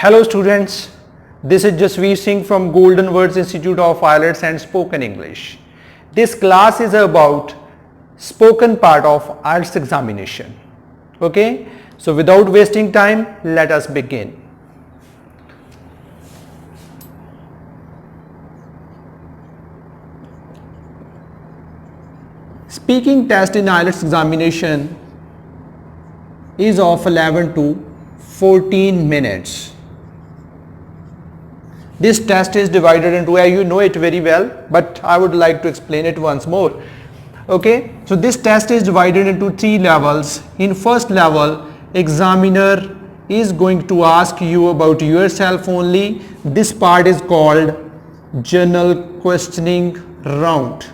Hello students, this is Jasveer Singh from Golden Words Institute of IELTS and Spoken English. This class is about spoken part of IELTS examination. Okay, so without wasting time, let us begin. Speaking test in IELTS examination is of 11 to 14 minutes. This test is divided into, you know it very well, but I would like to explain it once more. Okay, so this test is divided into 3 levels. In first level, examiner is going to ask you about yourself only. This part is called general questioning round.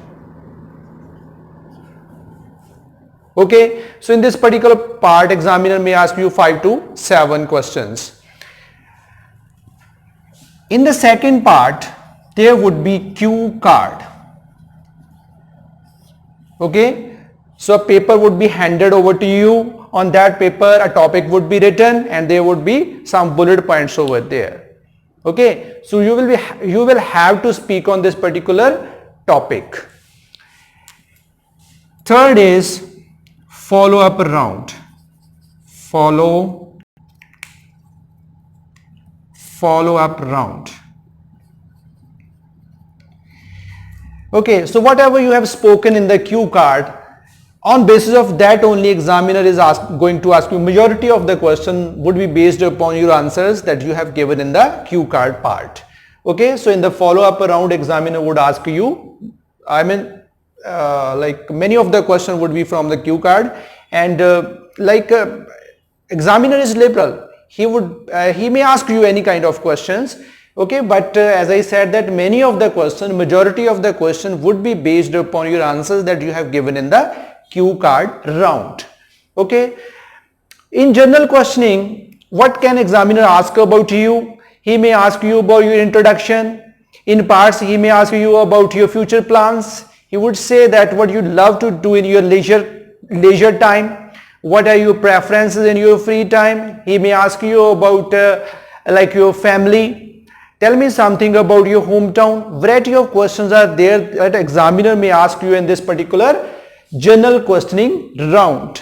Okay, so in this particular part, examiner may ask you 5 to 7 questions. In the second part, there would be cue card. Okay, so a paper would be handed over to you. On that paper, a topic would be written and there would be some bullet points over there. Okay, so you will have to speak on this particular topic. Third is follow up round. Follow up round. Okay, so whatever you have spoken in the cue card, on basis of that only examiner is going to ask you. Majority of the question would be based upon your answers that you have given in the cue card part. Okay, so in the follow up round, examiner would ask you, like many of the question would be from the cue card, and examiner is liberal. He may ask you any kind of questions. Okay, but as I said that majority of the question would be based upon your answers that you have given in the cue card round. Okay, in general questioning, what can examiner ask about you? He may ask you about your introduction. In parts, he may ask you about your future plans. He would say that what you love to do in your leisure time. What are your preferences in your free time? He may ask you about like your family. Tell me something about your hometown. Variety of questions are there that examiner may ask you in this particular general questioning round.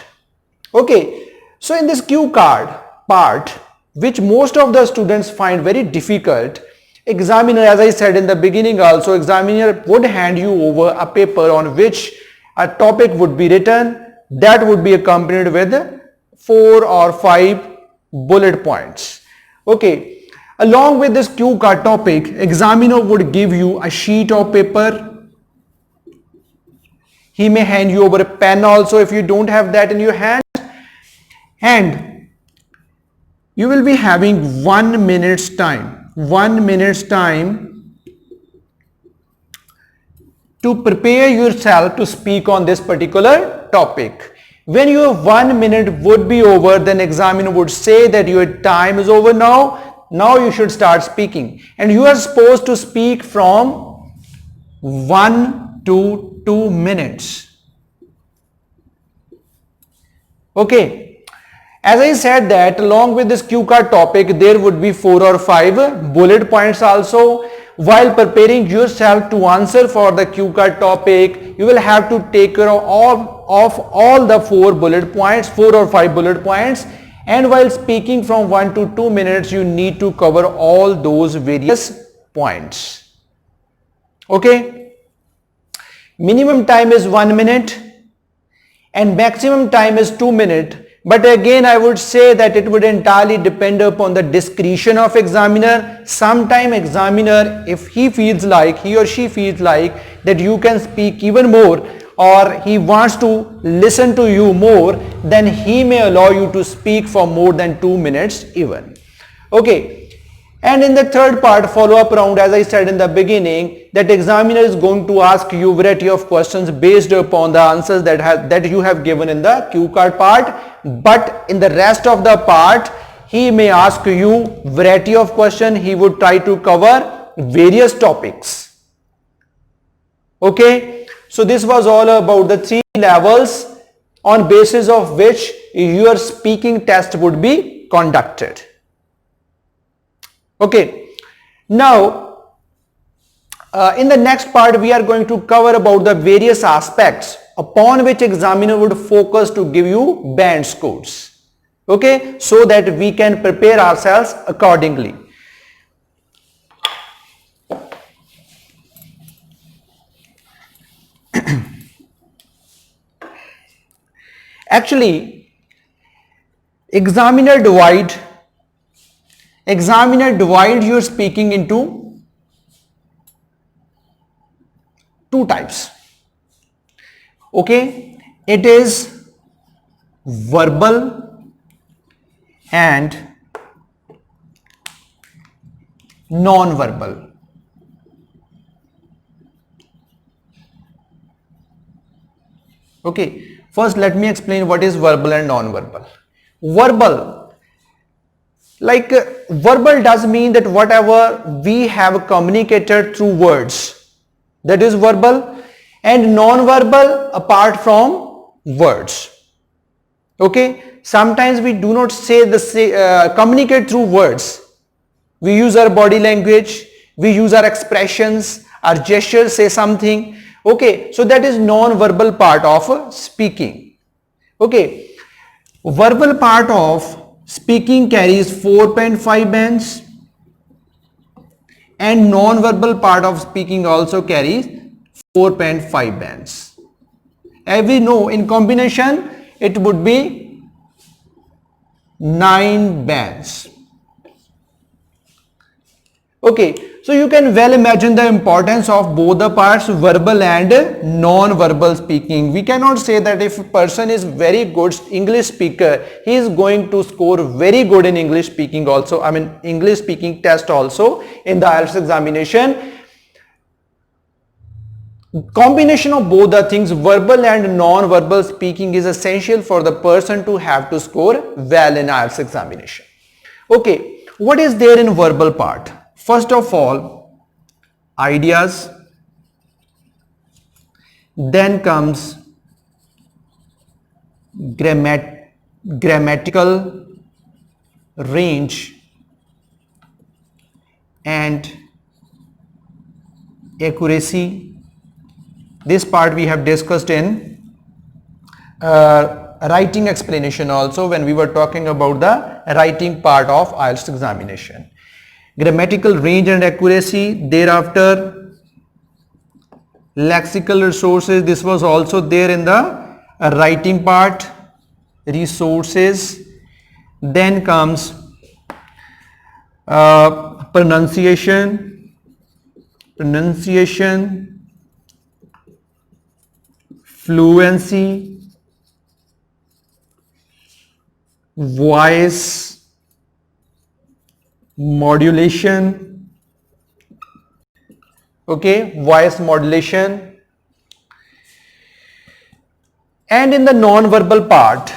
Okay, so in this cue card part, which most of the students find very difficult, examiner, as I said in the beginning also, examiner would hand you over a paper on which a topic would be written. That would be accompanied with 4 or 5 bullet points. Okay, along with this cue card topic, examiner would give you a sheet of paper. He may hand you over a pen also if you don't have that in your hand, and you will be having 1 minute's time. 1 minute's time to prepare yourself to speak on this particular topic. When your 1 minute would be over, then examiner would say that your time is over now. Now you should start speaking, and you are supposed to speak from 1 to 2 minutes. Okay, as I said that along with this cue card topic, there would be 4 or 5 bullet points also. While preparing yourself to answer for the cue card topic, you will have to take care of all the 4 or 5 bullet points, and while speaking from 1 to 2 minutes, you need to cover all those various points. Okay, minimum time is 1 minute and maximum time is 2 minutes. But again, I would say that it would entirely depend upon the discretion of examiner. Sometime examiner, if he or she feels like that you can speak even more, or he wants to listen to you more, then he may allow you to speak for more than 2 minutes even. Okay. And in the third part, follow up round, as I said in the beginning, that examiner is going to ask you variety of questions based upon the answers that you have given in the cue card part. But in the rest of the part, he may ask you variety of questions. He would try to cover various topics. Okay, so this was all about the 3 levels on basis of which your speaking test would be conducted. Okay. Now, in the next part, we are going to cover about the various aspects upon which examiner would focus to give you band scores. Okay, so that we can prepare ourselves accordingly. Actually, examiner divide your speaking into two types. Okay, it is verbal and non-verbal. Okay, first let me explain what is verbal and non-verbal. Verbal, like verbal does mean that whatever we have communicated through words, that is verbal, and non-verbal apart from words. Okay, sometimes we do not say communicate through words. We use our body language, we use our expressions, our gestures say something. Okay, so that is non-verbal part of speaking. Okay, verbal part of speaking carries 4.5 bands and non-verbal part of speaking also carries 4.5 bands. As we know, in combination it would be 9 bands. Okay, so you can well imagine the importance of both the parts, verbal and non-verbal speaking. We cannot say that if a person is very good English speaker, he is going to score very good in English speaking also, English speaking test also in the IELTS examination. Combination of both the things, verbal and non-verbal speaking, is essential for the person to have to score well in IELTS examination. Okay, what is there in verbal part? First of all, ideas, then comes grammatical range and accuracy. This part we have discussed in writing explanation also when we were talking about the writing part of IELTS examination. Grammatical range and accuracy, thereafter lexical resources, this was also there in the writing part, resources, then comes pronunciation, fluency, voice modulation, okay, voice modulation. And in the non-verbal part,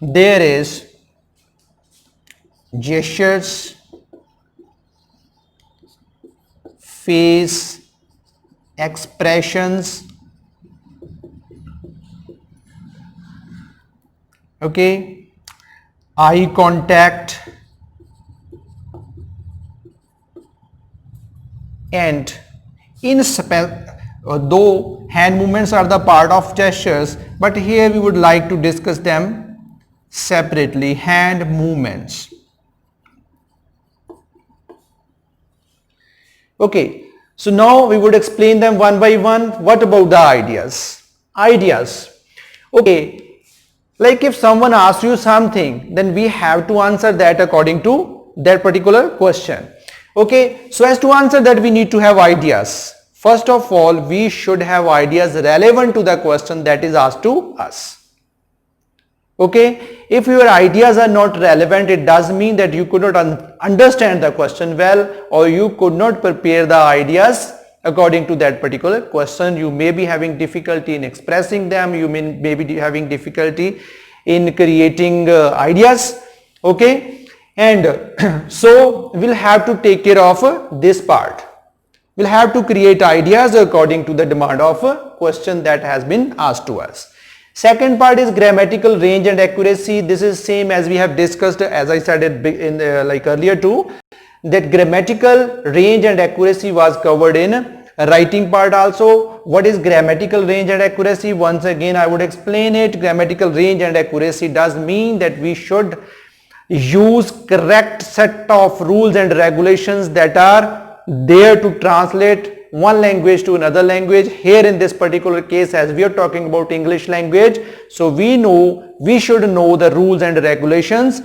there is gestures, face, expressions, okay, eye contact, and though hand movements are the part of gestures, but here we would like to discuss them separately. Hand movements. Okay, so now we would explain them one by one. What about the ideas? Okay, like if someone asks you something, then we have to answer that according to that particular question. Okay, so as to answer that, we need to have ideas. First of all, we should have ideas relevant to the question that is asked to us. Okay, if your ideas are not relevant, it does mean that you could not understand the question well, or you could not prepare the ideas according to that particular question. You may be having difficulty in expressing them, you may be having difficulty in creating ideas. Okay, and so we'll have to take care of this part. We'll have to create ideas according to the demand of a question that has been asked to us. Second part is grammatical range and accuracy. This is same as we have discussed, as I said in like earlier too, that grammatical range and accuracy was covered in writing part also. What is grammatical range and accuracy? Once again I would explain it. Grammatical range and accuracy does mean that we should use correct set of rules and regulations that are there to translate one language to another language. Here in this particular case, as we are talking about English language, so we should know the rules and regulations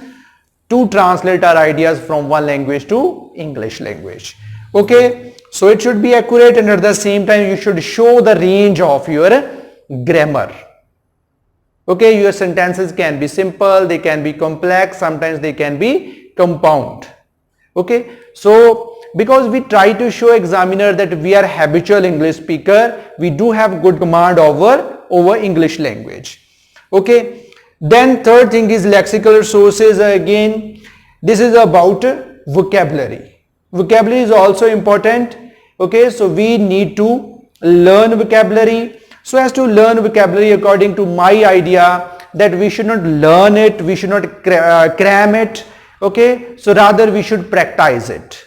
to translate our ideas from one language to English language. Okay, so it should be accurate, and at the same time you should show the range of your grammar. Okay, your sentences can be simple, they can be complex, sometimes they can be compound. Okay, so because we try to show examiner that we are habitual English speaker, we do have good command over English language. Okay, then third thing is lexical resources. Again, this is about vocabulary. Vocabulary is also important. Okay, so we need to learn vocabulary. So as to learn vocabulary, according to my idea, that we should not learn it, we should not cram it. Okay, so rather we should practice it.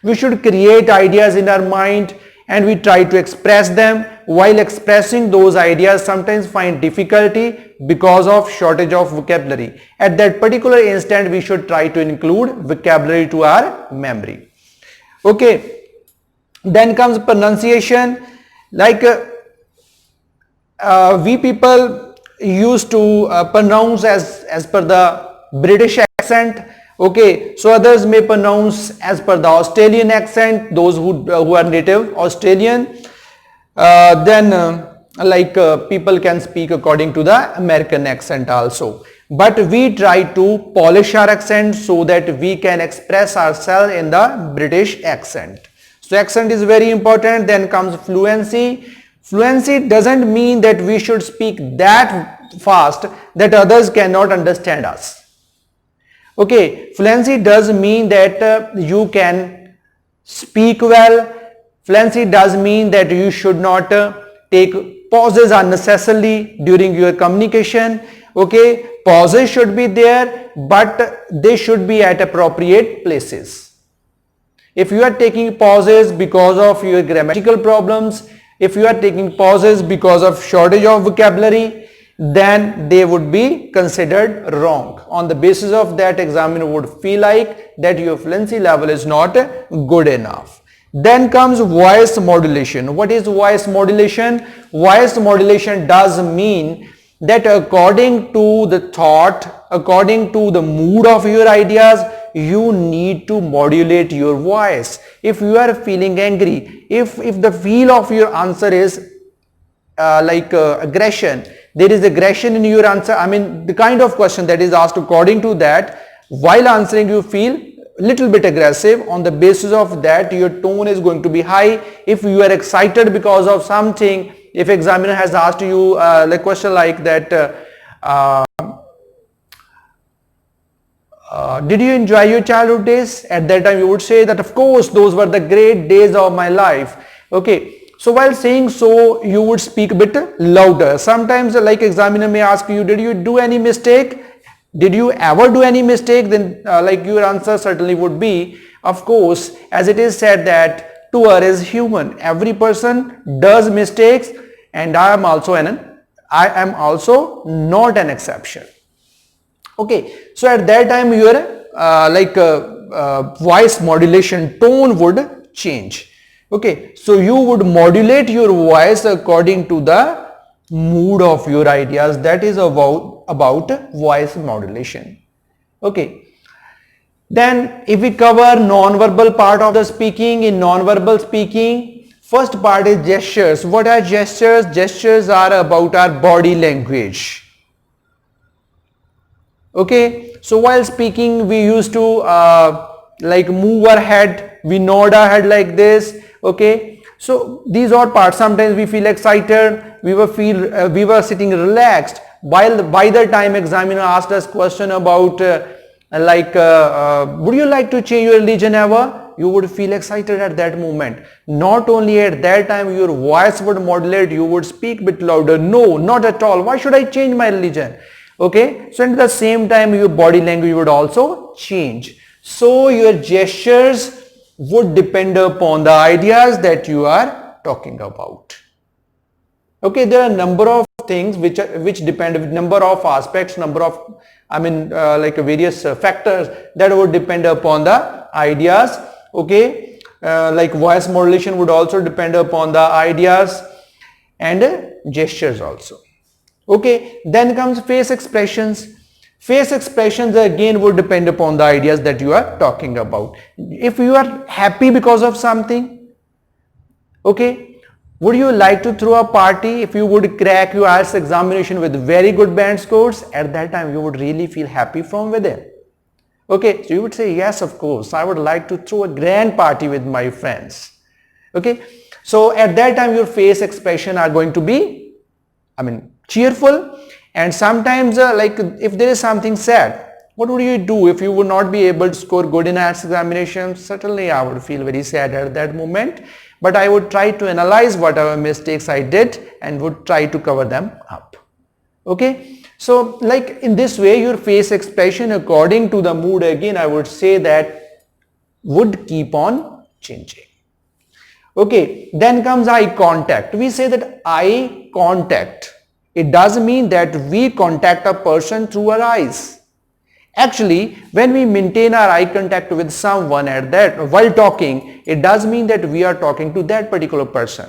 We should create ideas in our mind and we try to express them. While expressing those ideas, sometimes find difficulty because of shortage of vocabulary. At that particular instant, we should try to include vocabulary to our memory. Okay, then comes pronunciation. Like we people used to pronounce as per the British accent. Okay, so others may pronounce as per the Australian accent, those who are native Australian. People can speak according to the American accent also. But we try to polish our accent so that we can express ourselves in the British accent. So accent is very important. Then comes fluency. Fluency doesn't mean that we should speak that fast that others cannot understand us. Okay, fluency does mean that you can speak well. Fluency does mean that you should not take pauses unnecessarily during your communication. Okay, pauses should be there, but they should be at appropriate places. If you are taking pauses because of your grammatical problems, if you are taking pauses because of shortage of vocabulary, then they would be considered wrong. On the basis of that, examiner would feel like that your fluency level is not good enough. Then comes voice modulation. What is voice modulation? Voice modulation does mean that according to the thought, according to the mood of your ideas, you need to modulate your voice. If you are feeling angry, if the feel of your answer is aggression, there is aggression in your answer, I mean the kind of question that is asked, according to that, while answering you feel little bit aggressive. On the basis of that, your tone is going to be high. If you are excited because of something, if examiner has asked you a question like that, did you enjoy your childhood days? At that time you would say that of course those were the great days of my life. Okay, so while saying so, you would speak a bit louder. Sometimes like examiner may ask you, did you do any mistake? Did you ever do any mistake? Then your answer certainly would be, of course, as it is said that to err is human. Every person does mistakes, and I am also not an exception. Okay, so at that time your voice modulation tone would change. Okay, so you would modulate your voice according to the mood of your ideas. That is about voice modulation. Okay, then if we cover non-verbal part of the speaking, in non-verbal speaking, first part is gestures. What are gestures? Gestures are about our body language. Okay, so while speaking we used to move our head, we nod our head like this. Okay, so these are parts. Sometimes we feel excited, we were sitting relaxed. By the time examiner asked us question about would you like to change your religion ever, you would feel excited at that moment. Not only at that time your voice would modulate, you would speak a bit louder. No, not at all. Why should I change my religion? Okay, so at the same time your body language would also change. So your gestures would depend upon the ideas that you are talking about. Okay, there are a number of things which depend, number of aspects, number of like various factors that would depend upon the ideas. Okay, like voice modulation would also depend upon the ideas and gestures also. Okay, then comes face expressions. Face expressions again would depend upon the ideas that you are talking about. If you are happy because of something, okay, would you like to throw a party? If you would crack your IELTS examination with very good band scores, at that time you would really feel happy from within. Okay, so you would say, yes, of course, I would like to throw a grand party with my friends. Okay, so at that time your face expression are going to be, cheerful. And sometimes like if there is something sad, what would you do if you would not be able to score good in IELTS examination? Certainly I would feel very sad at that moment, but I would try to analyze whatever mistakes I did and would try to cover them up. Okay, so like in this way your face expression according to the mood, again I would say that would keep on changing. Okay, then comes eye contact. We say that eye contact, it does mean that we contact a person through our eyes. Actually, when we maintain our eye contact with someone at that while talking, it does mean that we are talking to that particular person.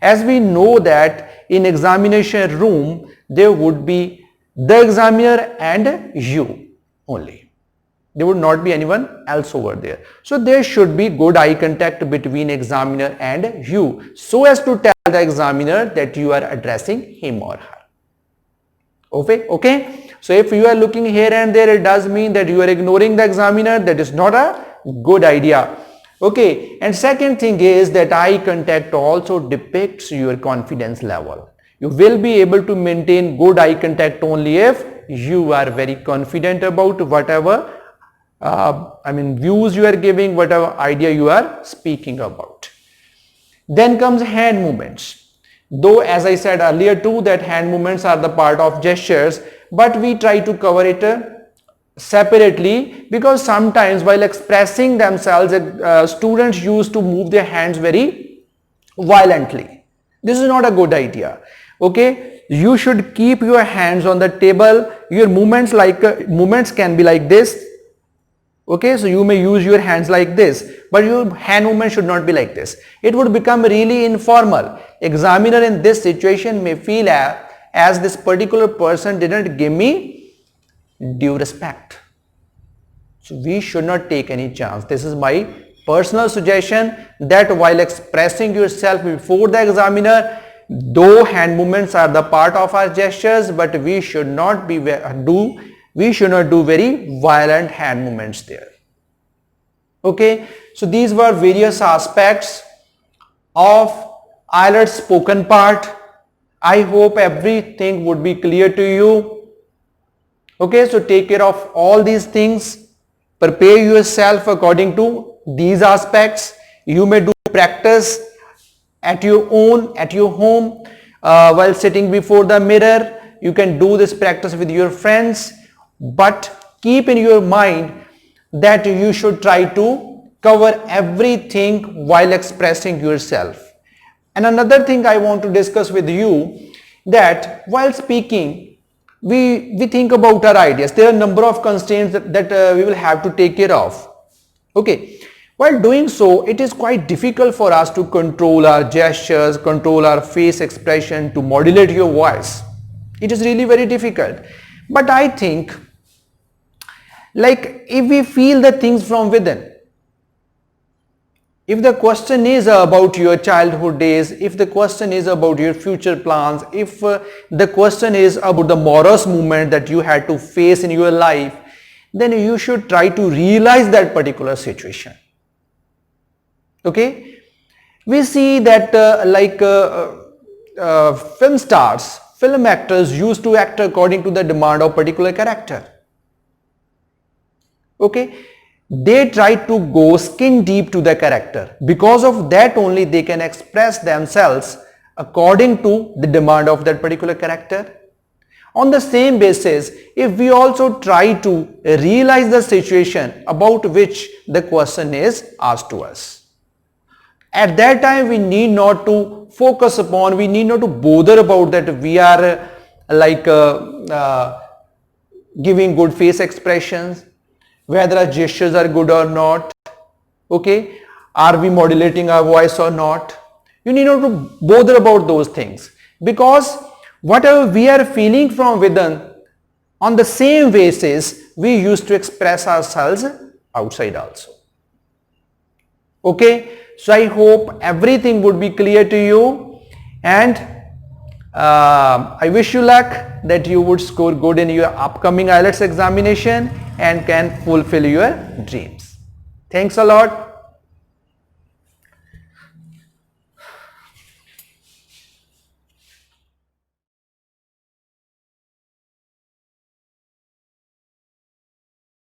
As we know that in examination room, there would be the examiner and you only. There would not be anyone else over there. So there should be good eye contact between examiner and you, so as to tell the examiner that you are addressing him or her. Okay. So if you are looking here and there, it does mean that you are ignoring the examiner. That is not a good idea. Okay. And second thing is that eye contact also depicts your confidence level. You will be able to maintain good eye contact only if you are very confident about whatever views you are giving, whatever idea you are speaking about. Then comes hand movements. Though as I said earlier too that hand movements are the part of gestures, but we try to cover it separately, because sometimes while expressing themselves students used to move their hands very violently. This is not a good idea. Okay, you should keep your hands on the table. Your movements movements can be like this. Okay, so you may use your hands like this, but your hand movement should not be like this. It would become really informal. Examiner in this situation may feel as this particular person didn't give me due respect. So we should not take any chance. This is my personal suggestion, that while expressing yourself before the examiner, though hand movements are the part of our gestures, but we should not do very violent hand movements there. Okay, so these were various aspects of IELTS spoken part. I hope everything would be clear to you. Okay, so take care of all these things. Prepare yourself according to these aspects. You may do practice at your home while sitting before the mirror. You can do this practice with your friends, but keep in your mind that you should try to cover everything while expressing yourself. And another thing I want to discuss with you, that while speaking, we think about our ideas. There are a number of constraints that we will have to take care of. Okay, while doing so, it is quite difficult for us to control our gestures, control our face expression, to modulate your voice. It is really very difficult. But I think, like, if we feel the things from within, if the question is about your childhood days, if the question is about your future plans, if the question is about the morose moment that you had to face in your life, then you should try to realize that particular situation. Okay, we see that film stars, film actors used to act according to the demand of particular character. Okay, they try to go skin deep to the character. Because of that only they can express themselves according to the demand of that particular character. On the same basis, if we also try to realize the situation about which the question is asked to us, at that time we need not to focus upon, we need not to bother about that we are giving good face expressions, whether our gestures are good or not, okay, are we modulating our voice or not. You need not to bother about those things, because whatever we are feeling from within, on the same basis we used to express ourselves outside also. Okay, so I hope everything would be clear to you, and I wish you luck that you would score good in your upcoming IELTS examination and can fulfill your dreams. Thanks a lot.